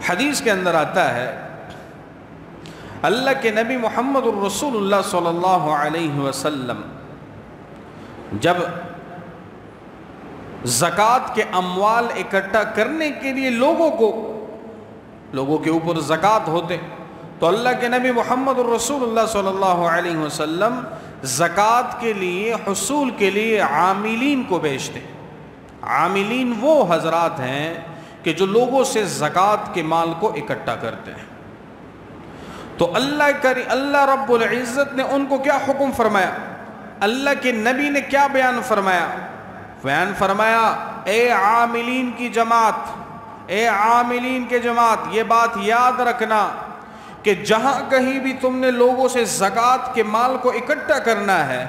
حدیث کے اندر آتا ہے اللہ کے نبی محمد الرسول اللہ صلی اللہ علیہ وسلم جب زکوٰۃ کے اموال اکٹھا کرنے کے لیے لوگوں کے اوپر زکوٰۃ ہوتے تو اللہ کے نبی محمد الرسول اللہ صلی اللہ علیہ وسلم زکوٰۃ کے لیے حصول کے لیے عاملین کو بھیجتے. عاملین وہ حضرات ہیں کہ جو لوگوں سے زکوٰۃ کے مال کو اکٹھا کرتے ہیں. تو اللہ رب العزت نے ان کو کیا حکم فرمایا؟ اللہ کے نبی نے کیا بیان فرمایا؟ اے عاملین کی جماعت، اے عاملین کے جماعت، یہ بات یاد رکھنا کہ جہاں کہیں بھی تم نے لوگوں سے زکوٰۃ کے مال کو اکٹھا کرنا ہے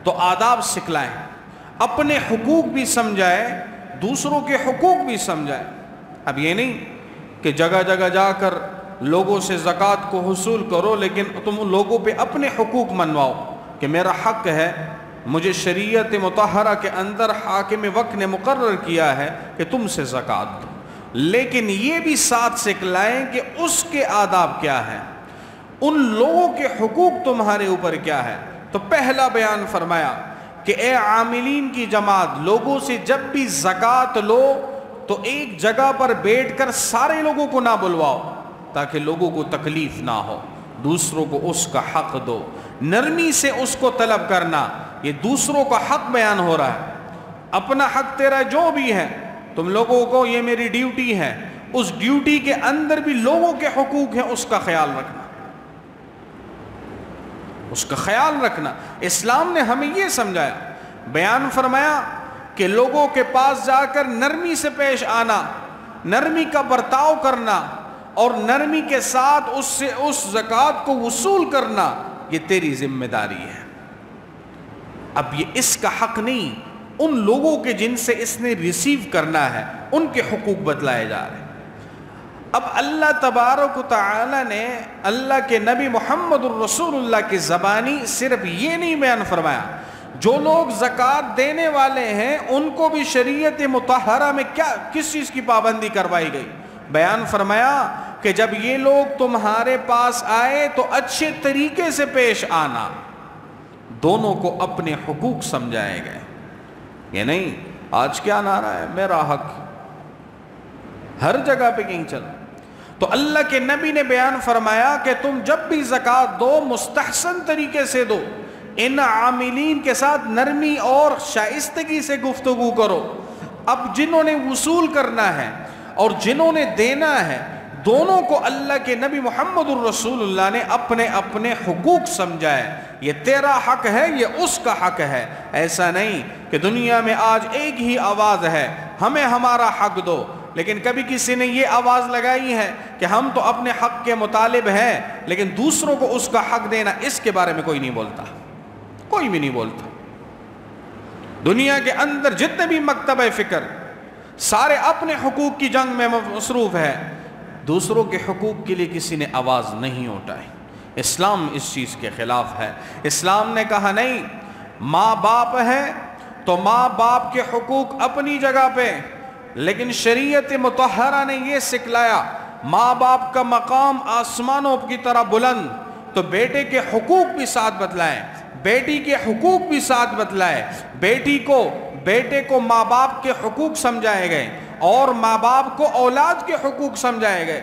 تو آداب سکھلائیں، اپنے حقوق بھی سمجھائیں، دوسروں کے حقوق بھی سمجھائیں. اب یہ نہیں کہ جگہ جگہ جا کر لوگوں سے زکوٰۃ کو حصول کرو لیکن تم لوگوں پہ اپنے حقوق منواؤ کہ میرا حق ہے، مجھے شریعت مطہرہ کے اندر حاکم وقت نے مقرر کیا ہے کہ تم سے زکوٰۃ دو، لیکن یہ بھی ساتھ سکھلائیں کہ اس کے آداب کیا ہیں، ان لوگوں کے حقوق تمہارے اوپر کیا ہے. تو پہلا بیان فرمایا کہ اے عاملین کی جماعت، لوگوں سے جب بھی زکوٰۃ لو تو ایک جگہ پر بیٹھ کر سارے لوگوں کو نہ بلواؤ تاکہ لوگوں کو تکلیف نہ ہو، دوسروں کو اس کا حق دو، نرمی سے اس کو طلب کرنا. یہ دوسروں کا حق بیان ہو رہا ہے، اپنا حق تیرا جو بھی ہے تم لوگوں کو، یہ میری ڈیوٹی ہے، اس ڈیوٹی کے اندر بھی لوگوں کے حقوق ہیں، اس کا خیال رکھنا، اس کا خیال رکھنا. اسلام نے ہمیں یہ سمجھایا، بیان فرمایا کہ لوگوں کے پاس جا کر نرمی سے پیش آنا، نرمی کا برتاؤ کرنا اور نرمی کے ساتھ اس سے اس زکوٰۃ کو وصول کرنا، یہ تیری ذمہ داری ہے. اب یہ اس کا حق نہیں، ان لوگوں کے جن سے اس نے ریسیو کرنا ہے ان کے حقوق بتلائے جا رہے ہیں. اب اللہ تبارک و تعالی نے اللہ کے نبی محمد الرسول اللہ کی زبانی صرف یہ نہیں بیان فرمایا، جو لوگ زکوٰۃ دینے والے ہیں ان کو بھی شریعت مطہرہ میں کس چیز کی پابندی کروائی گئی. بیان فرمایا کہ جب یہ لوگ تمہارے پاس آئے تو اچھے طریقے سے پیش آنا، دونوں کو اپنے حقوق سمجھائے گئے. یہ نہیں آج کیا نعرہ ہے، میرا حق، ہر جگہ پہ کہیں چل. تو اللہ کے نبی نے بیان فرمایا کہ تم جب بھی زکوٰۃ دو مستحسن طریقے سے دو، ان عاملین کے ساتھ نرمی اور شائستگی سے گفتگو کرو. اب جنہوں نے وصول کرنا ہے اور جنہوں نے دینا ہے، دونوں کو اللہ کے نبی محمد الرسول اللہ نے اپنے اپنے حقوق سمجھائے. یہ تیرا حق ہے، یہ اس کا حق ہے. ایسا نہیں کہ دنیا میں آج ایک ہی آواز ہے، ہمیں ہمارا حق دو، لیکن کبھی کسی نے یہ آواز لگائی ہے کہ ہم تو اپنے حق کے مطالب ہیں لیکن دوسروں کو اس کا حق دینا، اس کے بارے میں کوئی نہیں بولتا، کوئی بھی نہیں بولتا. دنیا کے اندر جتنے بھی مکتب فکر سارے اپنے حقوق کی جنگ میں مصروف ہے، دوسروں کے حقوق کے لیے کسی نے آواز نہیں اٹھائی. اسلام اس چیز کے خلاف ہے. اسلام نے کہا نہیں، ماں باپ ہے تو ماں باپ کے حقوق اپنی جگہ پہ، لیکن شریعت مطہرہ نے یہ سکھلایا ماں باپ کا مقام آسمانوں کی طرح بلند، تو بیٹے کے حقوق بھی ساتھ بتلائیں، بیٹی کے حقوق بھی ساتھ بتلائیں. بیٹے کو ماں باپ کے حقوق سمجھائے گئے اور ماں باپ کو اولاد کے حقوق سمجھائے گئے.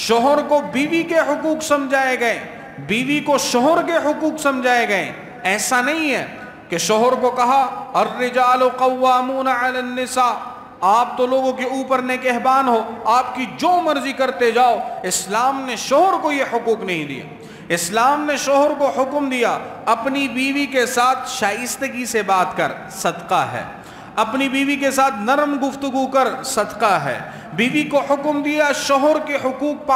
شوہر کو بیوی کے حقوق سمجھائے گئے، بیوی کو شوہر کے حقوق سمجھائے گئے. ایسا نہیں ہے کہ شوہر کو کہا الرجال قوامون علی النساء، آپ تو لوگوں کے اوپر نگہبان ہو، آپ کی جو مرضی کرتے جاؤ. اسلام نے شوہر کو یہ حقوق نہیں دیے. اسلام نے شوہر کو حکم دیا اپنی بیوی کے ساتھ شائستگی سے بات کر، صدقہ ہے. اپنی بیوی کے ساتھ نرم گفتگو کر، صدقہ ہے. بیوی کو حکم دیا شوہر کے حقوق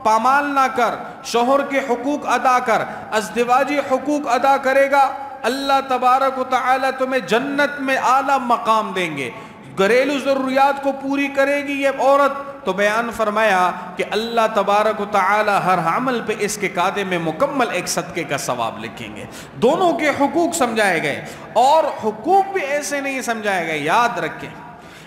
پامال نہ کر، شوہر کے حقوق ادا کر. ازدواجی حقوق ادا کرے گا اللہ تبارک و تعالی تمہیں جنت میں اعلیٰ مقام دیں گے. گھریلو ضروریات کو پوری کرے گی یہ عورت، تو بیان فرمایا کہ اللہ تبارک و تعالی ہر عمل پہ اس کے کاتے میں مکمل ایک صدقے کا ثواب لکھیں گے. دونوں کے حقوق سمجھائے گئے اور حقوق بھی ایسے نہیں سمجھائے گئے. یاد رکھیں،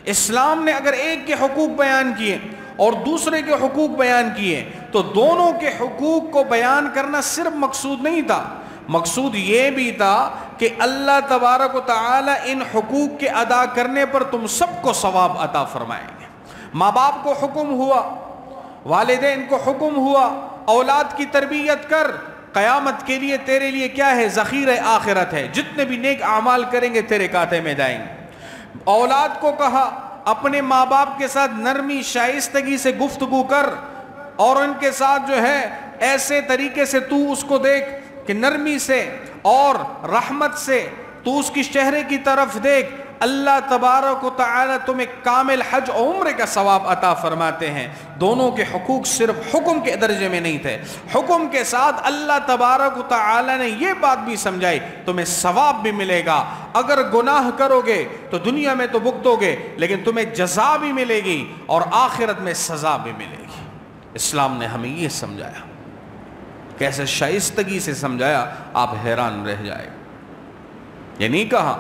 اسلام نے اگر ایک کے حقوق بیان کیے اور دوسرے کے حقوق بیان کیے، تو دونوں کے حقوق کو بیان کرنا صرف مقصود نہیں تھا، مقصود یہ بھی تھا کہ اللہ تبارک و تعالی ان حقوق کے ادا کرنے پر تم سب کو ثواب عطا فرمائیں گے۔ ماں باپ کو حکم ہوا، والدین کو حکم ہوا، اولاد کی تربیت کر، قیامت کے لیے تیرے لیے کیا ہے؟ ذخیرہ آخرت ہے، جتنے بھی نیک اعمال کریں گے تیرے کھاتے میں جائیں گے۔ اولاد کو کہا اپنے ماں باپ کے ساتھ نرمی شائستگی سے گفتگو کر، اور ان کے ساتھ جو ہے ایسے طریقے سے تو اس کو دیکھ کہ نرمی سے اور رحمت سے تو اس کی چہرے کی طرف دیکھ، اللہ تبارک و تعالی تمہیں کامل حج و عمرے کا ثواب عطا فرماتے ہیں۔ دونوں کے حقوق صرف حکم کے درجے میں نہیں تھے، حکم کے ساتھ اللہ تبارک و تعالی نے یہ بات بھی سمجھائی تمہیں ثواب بھی ملے گا، اگر گناہ کرو گے تو دنیا میں تو بھگتو گے لیکن تمہیں جزا بھی ملے گی اور آخرت میں سزا بھی ملے گی۔ اسلام نے ہمیں یہ سمجھایا، کیسے شائستگی سے سمجھایا، آپ حیران رہ جائے۔ یہ نہیں کہا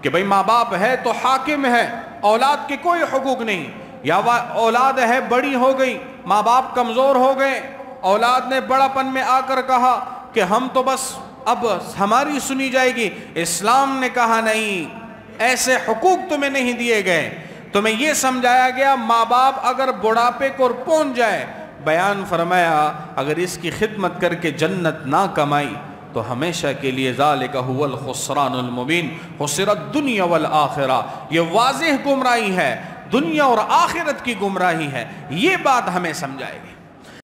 کہ بھئی ماں باپ ہے تو حاکم ہے، اولاد کے کوئی حقوق نہیں، یا اولاد ہے بڑی ہو گئی، ماں باپ کمزور ہو گئے، اولاد نے بڑا پن میں آ کر کہا کہ ہم تو بس اب ہماری سنی جائے گی۔ اسلام نے کہا نہیں، ایسے حقوق تمہیں نہیں دیے گئے، تمہیں یہ سمجھایا گیا ماں باپ اگر بڑھاپے کو پہنچ جائے، بیان فرمایا اگر اس کی خدمت کر کے جنت نہ کمائی تو ہمیشہ کے لیے ذالک هو الخسران المبین، خسرت دنیا والآخرہ، یہ واضح گمراہی ہے، دنیا اور آخرت کی گمراہی ہے۔ یہ بات ہمیں سمجھائے گی۔